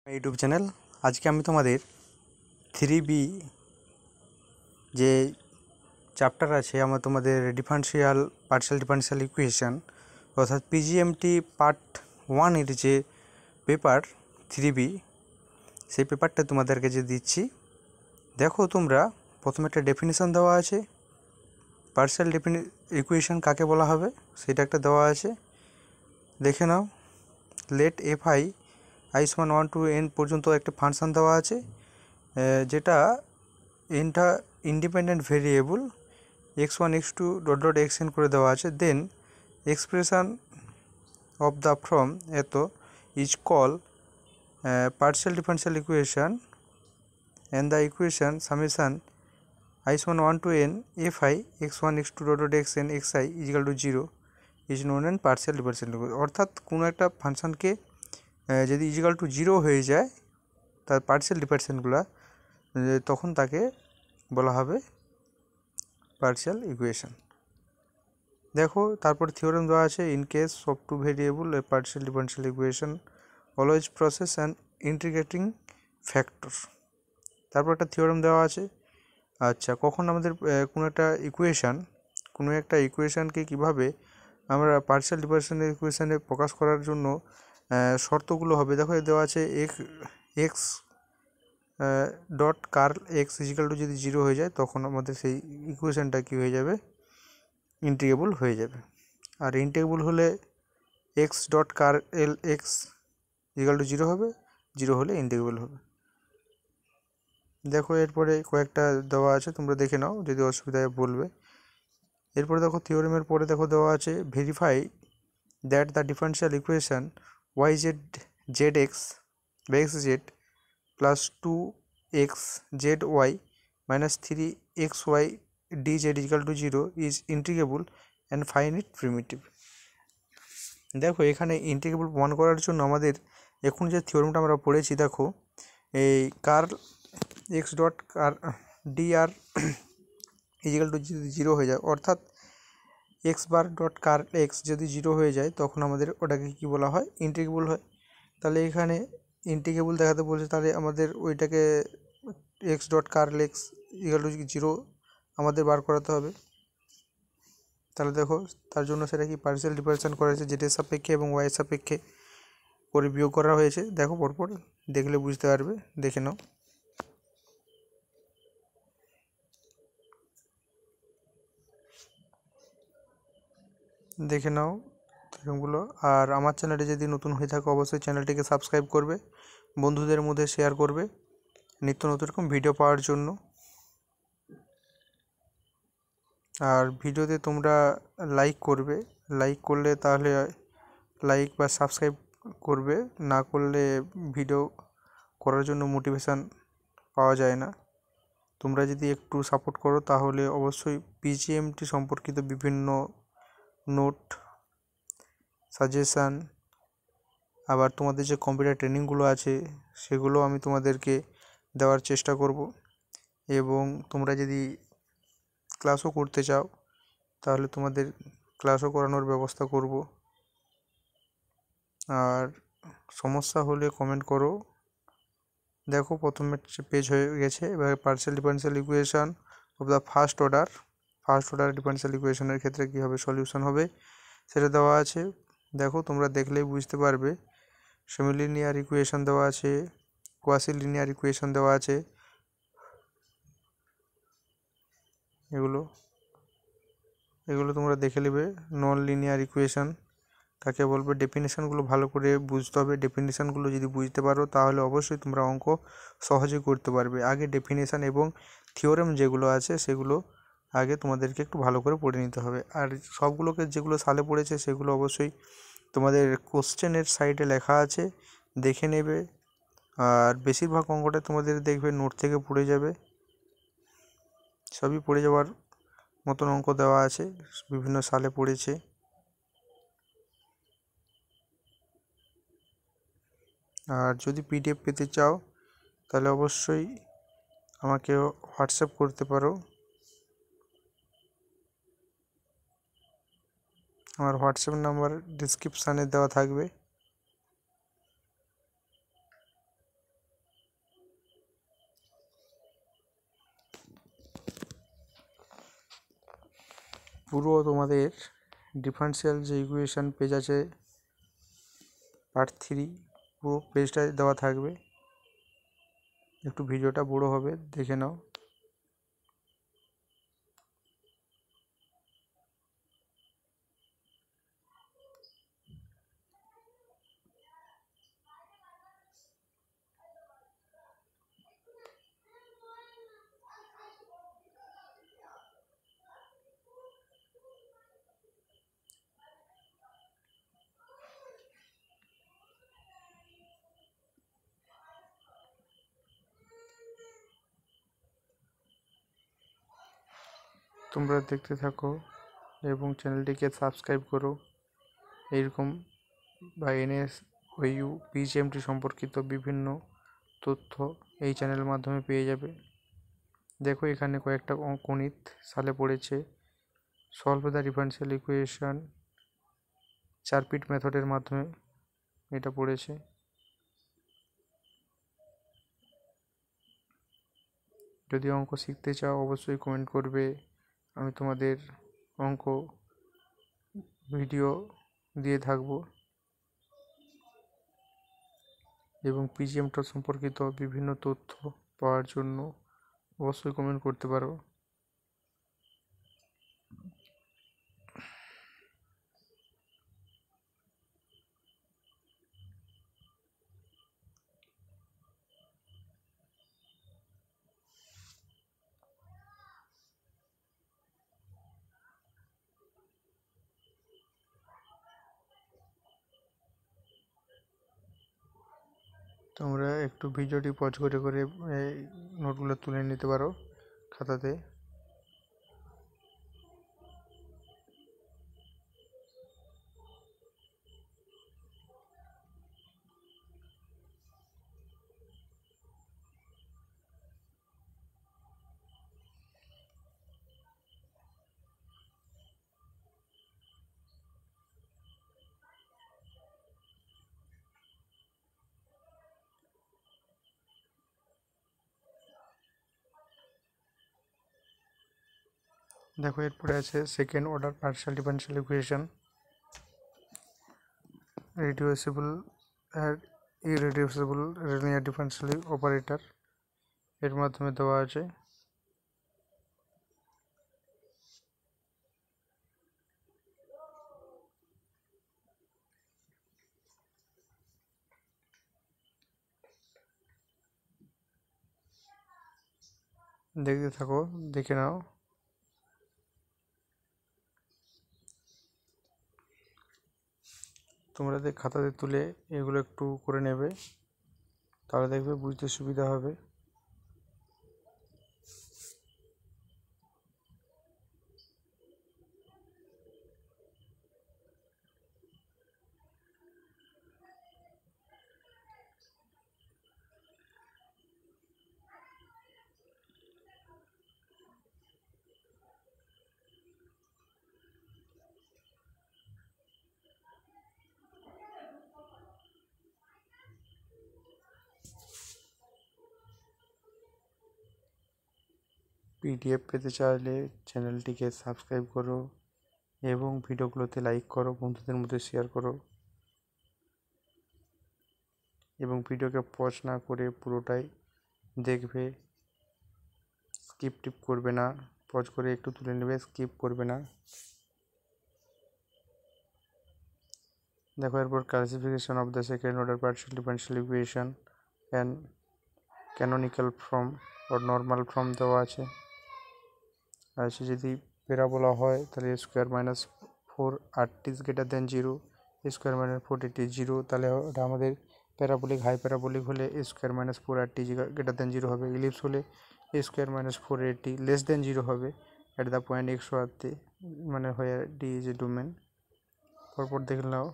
YouTube channel. আজকে আমি তোমাদের 3B যে চ্যাপ্টার আছে তোমাদের পার্শিয়াল ডিফারেনশিয়াল ইকুয়েশন অর্থাৎ পিজিএমটি পার্ট 1 এর যে পেপার 3B সেই পেপারটা তোমাদেরকে যে দিচ্ছি। দেখো তোমরা প্রথমে একটা ডেফিনিশন দেওয়া আছে, পার্শিয়াল ইকুয়েশন কাকে বলা হবে সেটা একটা দেওয়া আছে, দেখে নাও। লেট এফআই i সমান 1 to n পর্যন্ত একটা ফাংশন দেওয়া আছে, যেটা এনটা independent variable x1 x2 dot dot xn করে দেওয়া আছে। Then expression of the from এত is call partial differential equation and the equation summation i সমান 1 to n fi x1 x2 dot dot xn xi is equal to 0 is known and partial differential equation. অর্থাৎ কোনো একটা ফাংশনকে যদি is equal to 0 হয়ে যায় তার পার্শিয়াল ডিফারেনশিয়ালগুলো, তখন তাকে বলা হবে পার্শিয়াল ইকুয়েশন। দেখো তারপর থিওরেম দেওয়া আছে, in case of two variable a partial differential equation always process and integrating factor. তারপর একটা থিওরেম দেওয়া আছে। আচ্ছা, কখন আমাদের কোনো একটা ইকুয়েশানকে কীভাবে আমরা পার্শিয়াল ডিফারেনশিয়াল ইকুয়েশানে প্রকাশ করার জন্য শর্তগুলো হবে। দেখো দেওয়া আছে x dot curl x equal to যদি 0 হয়ে যায় তখন আমাদের সেই ইকুয়েশানটা কী হয়ে যাবে, ইন্টিগ্রেবল হয়ে যাবে। আর ইন্টিগ্রেবল হলে x dot curl x equal to 0 হবে, 0 হলে ইন্টিগ্রেবল হবে। দেখো এরপরে কয়েকটা দেওয়া আছে, তোমরা দেখে নাও, যদি অসুবিধায় বলবে। এরপরে দেখো থিওরেমের পরে দেখো দেওয়া আছে, verify that the differential equation y z z x বা x z plus 2x zy minus 3xy dz equal to 0 is integrable and find it primitive। দেখো এখানে ইন্টিগ্রেবল প্রমাণ করার জন্য আমাদের এখন যে থিওরেমটা আমরা পড়েছি, দেখো এই curl x dot dr equal to যদি 0 হয়ে যায়, অর্থাৎ x bar dot curl x যদি 0 হয়ে যায় তখন আমাদের ওটাকে কি বলা হয়, ইন্টিগ্রেবল হয়। তাহলে এখানে ইন্টিগ্রেবল দেখাতে বলছে, তাহলে আমাদের ওইটাকে x dot curl x equal to 0 আমাদের বার করাতে হবে। তাহলে দেখো তার জন্য সেটা কি পার্শিয়াল ডিফারেনশিয়েশন করা হয়েছে, জেডের সাপেক্ষে এবং ওয়াইয়ের সাপেক্ষে করে বিয়োগ করা হয়েছে। দেখো পরপর দেখলে বুঝতে পারবে, দেখে নাও। দেখে নাও এরকমগুলো। আর আমার চ্যানেলে যদি নতুন হয়ে থাকে অবশ্যই চ্যানেলটিকে সাবস্ক্রাইব করবে, বন্ধুদের মধ্যে শেয়ার করবে নিত্য নতুন রকম ভিডিও পাওয়ার জন্য। আর ভিডিওতে তোমরা লাইক করবে, লাইক করলে তাহলে লাইক বা সাবস্ক্রাইব করবে, না করলে ভিডিও করার জন্য মোটিভেশান পাওয়া যায় না। তোমরা যদি একটু সাপোর্ট করো তাহলে অবশ্যই পিজিএমটি সম্পর্কিত বিভিন্ন নোট, সাজেশান, আবার তোমাদের যে কম্পিউটার ট্রেনিংগুলো আছে সেগুলো আমি তোমাদেরকে দেওয়ার চেষ্টা করব। এবং তোমরা যদি ক্লাসও করতে চাও তাহলে তোমাদের ক্লাসও করানোর ব্যবস্থা করব। আর সমস্যা হলে কমেন্ট করো। দেখো প্রথমে পেজ হয়ে গেছে, এবার partial differential equation of the first order differential ইকুয়েশনের ক্ষেত্রে কী হবে সলিউশন হবে সেটা দেওয়া আছে। দেখো তোমরা দেখলেই বুঝতে পারবে। সেমিলিনিয়ার ইকুয়েশন দেওয়া আছে, কোয়াসি লিনিয়ার ইকুয়েশন দেওয়া আছে, এগুলো তোমরা দেখে নেবে। নন লিনিয়ার ইকুয়েশন কাকে বলবে, ডেফিনেশনগুলো ভালো করে বুঝতে হবে। ডেফিনেশনগুলো যদি বুঝতে পারো তাহলে অবশ্যই তোমরা অঙ্ক সহজে করতে পারবে। আগে ডেফিনেশন এবং থিওরেম যেগুলো আছে সেগুলো আগে তোমাদেরকে একটু ভালো করে পড়ে নিতে হবে। আর সবগুলোকে যেগুলো সালে পড়েছে সেগুলো অবশ্যই তোমাদের কোশ্চেনের সাইডে লেখা আছে, দেখে নেবে। আর বেশিরভাগ অঙ্কটা তোমাদের দেখবে নোট থেকে পড়ে যাবে, সবই পড়ে যাওয়ার মতন অঙ্ক দেওয়া আছে, বিভিন্ন সালে পড়েছে। আর যদি পিডিএফ পেতে চাও তাহলে অবশ্যই আমাকে হোয়াটসঅ্যাপ করতে পারো। আমার হোয়াটসঅ্যাপ নাম্বার ডিসক্রিপশানে দেওয়া থাকবে। পুরো তোমাদের ডিফারেন্সিয়াল যে ইকুয়েশন পেজ আছে পার্ট 3 পুরো পেজটা দেওয়া থাকবে। একটু ভিডিওটা বড় হবে, দেখে নাও। তোমরা দেখতে থাকো এবং চ্যানেলটিকে সাবস্ক্রাইব করো। এইরকম বা এনএসইউ পিজিএমটি সম্পর্কিত বিভিন্ন তথ্য এই চ্যানেলের মাধ্যমে পেয়ে যাবে। দেখো এখানে কয়েকটা গণিত সালে পড়েছে। সলভ দ্য ডিফারেন্সিয়াল ইকুয়েশন 4 পিট মেথডের মাধ্যমে এটা পড়েছে। যদি অঙ্ক শিখতে চাও অবশ্যই কমেন্ট করবে, আমি তোমাদের অঙ্ক ভিডিও দিয়ে থাকবো। এবং পিজিএমটা সম্পর্কিত বিভিন্ন তথ্য পাওয়ার জন্য অবশ্যই কমেন্ট করতে পারো। তোমরা একটু ভিডিওটি পজ করে করে এই নোটগুলো তুলে নিতে পারো খাতাতে। দেখো এরপরে আছে second order partial differential equation, reducible আর ইররিডিউসিবল লিনিয়ার ডিফারেনশিয়াল অপারেটর এর মাধ্যমে দেওয়া আছে। দেখতে থাকো, দেখে নাও। তোমরা খাতাতে তুলে এগুলো একটু করে নেবে, তাহলে দেখবে বুঝতে সুবিধা হবে। পিডিএফ পেতে চাইলে চ্যানেলটিকে সাবস্ক্রাইব করো এবং ভিডিওগুলোতে লাইক করো, বন্ধুদের মধ্যে শেয়ার করো এবং ভিডিওকে পজ না করে পুরোটাই দেখবে। স্কিপ টিপ করবে না, পজ করে একটু তুলে নেবে, স্কিপ করবে না। দেখো এরপর classification of the second order partial differential equation and canonical form or normal form দেওয়া আছে। আর সে যদি প্যারাবোলা হয় তাহলে square minus 4r is greater than 0, square minus 480 0, তাহলে ওটা আমাদের প্যারাবোলিক। হাই প্যারাবোলিক হলে square minus 4r greater than 0 হবে। ইলিপস হলে স্কোয়ার মাইনাস 480 লেস দেন 0 হবে অ্যাট দ্য পয়েন্ট x তে, মানে হয়ে ডি ইজ এ ডোমেন। পরপর দেখে নাও।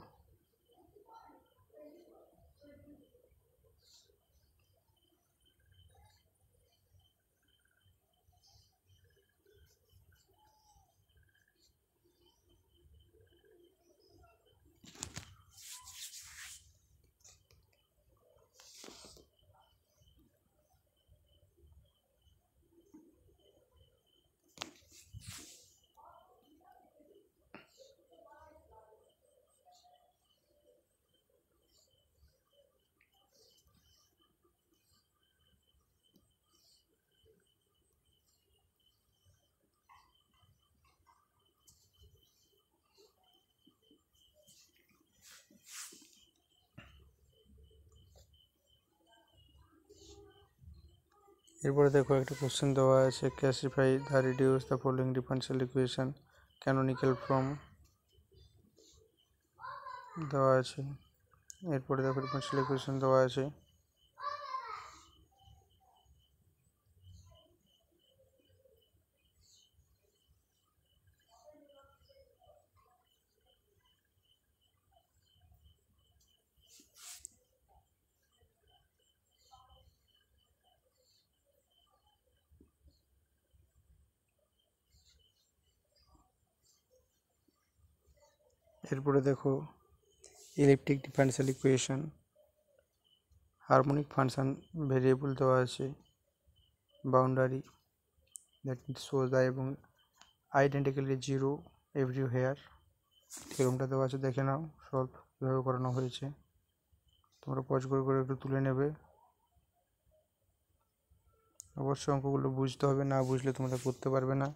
এরপরে দেখো একটা কোশ্চেন দেওয়া আছে, classify the reduce the following differential equation canonical form দেওয়া আছে। এরপরে দেখো ডিফারেনশিয়াল ইকুয়েশন দেওয়া আছে। এরপরে দেখো elliptic differential equation, harmonic function variable দেওয়া আছে, বাউন্ডারি দ্যাট শোজ দ্য এবং আইডেন্টিক্যালি জিরো এভরিওয়্যার, এরকমটা দেওয়া আছে। দেখে নাও সলভ কীভাবে করানো হয়েছে, তোমরা পজ করে একটু তুলে নেবে। অবশ্যই অঙ্কগুলো বুঝতে হবে, না বুঝলে তোমরা করতে পারবে না।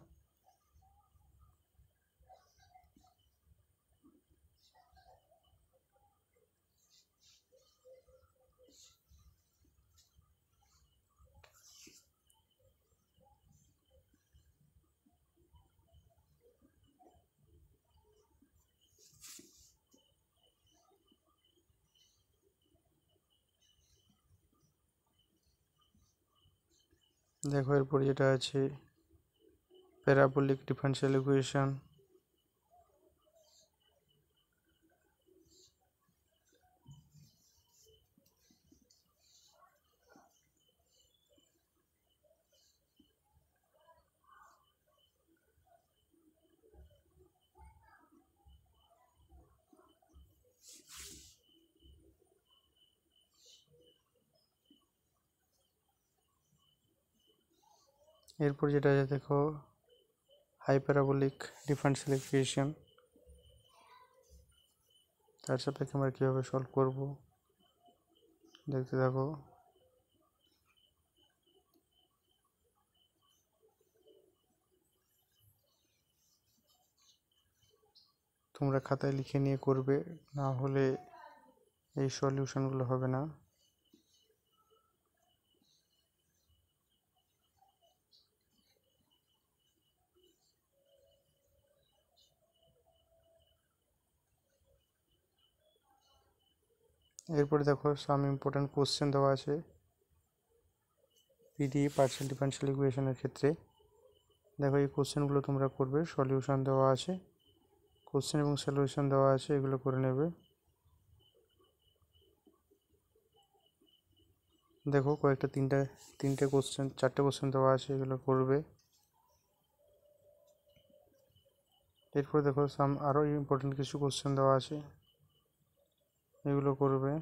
দেখো এরপর যেটা আছে প্যারাবোলিক ডিফারেনশিয়াল ইকুয়েশন, এরপর যেটা আছে দেখো হাইপ্যারাবোলিক ডিফারেনশিয়াল ইকুয়েশন, তার সাপেক্ষে আমরা কীভাবে সলভ করব দেখতে থাকো। তোমরা খাতায় লিখে নিয়ে করবে, না হলে এই সলিউশনগুলো হবে না। এরপরে দেখো সাম ইম্পর্টেন্ট কোশ্চেন দেওয়া আছে পিডিই পার্শিয়াল ডিফারেনশিয়াল ইকুয়েশনের ক্ষেত্রে। দেখো এই কোশ্চেনগুলো তোমরা করবে, সলিউশন দেওয়া আছে, কোশ্চেন এবং সলিউশন দেওয়া আছে, এগুলো করে নেবে। দেখো কয়েকটা তিনটে কোশ্চেন, চারটে কোশ্চেন দেওয়া আছে, এগুলো করবে। এরপর দেখো আরও ইম্পর্টেন্ট কিছু কোশ্চেন দেওয়া আছে, এগুলো করবে।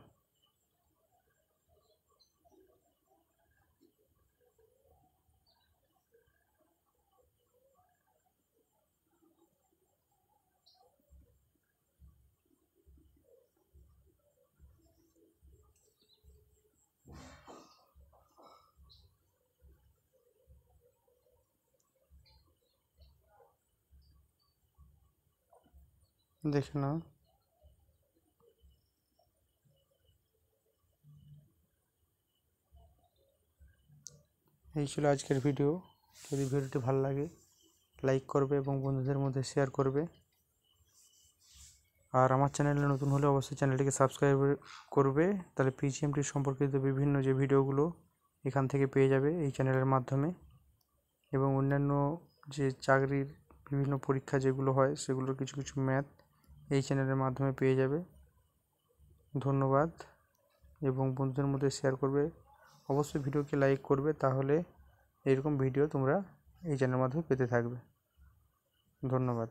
দেখে নাও। এই ছিল আজকের ভিডিও। যদি ভিডিওটি ভালো লাগে লাইক করবে এবং বন্ধুদের মধ্যে শেয়ার করবে। আর আমার চ্যানেলে নতুন হলে অবশ্যই চ্যানেলটিকে সাবস্ক্রাইব করবে, তাহলে পিজিএমটি সম্পর্কিত বিভিন্ন যে ভিডিওগুলো এখান থেকে পেয়ে যাবে এই চ্যানেলের মাধ্যমে। এবং অন্যান্য যে চাকরির বিভিন্ন পরীক্ষা যেগুলো হয় সেগুলোর কিছু কিছু ম্যাথ এই চ্যানেলের মাধ্যমে পেয়ে যাবে। ধন্যবাদ, এবং বন্ধুদের মধ্যে শেয়ার করবে। অবশ্যই ভিডিওকে লাইক করবে, তাহলে এরকম ভিডিও তোমরা এই চ্যানেলের মাধ্যমে পেতে থাকবে। ধন্যবাদ।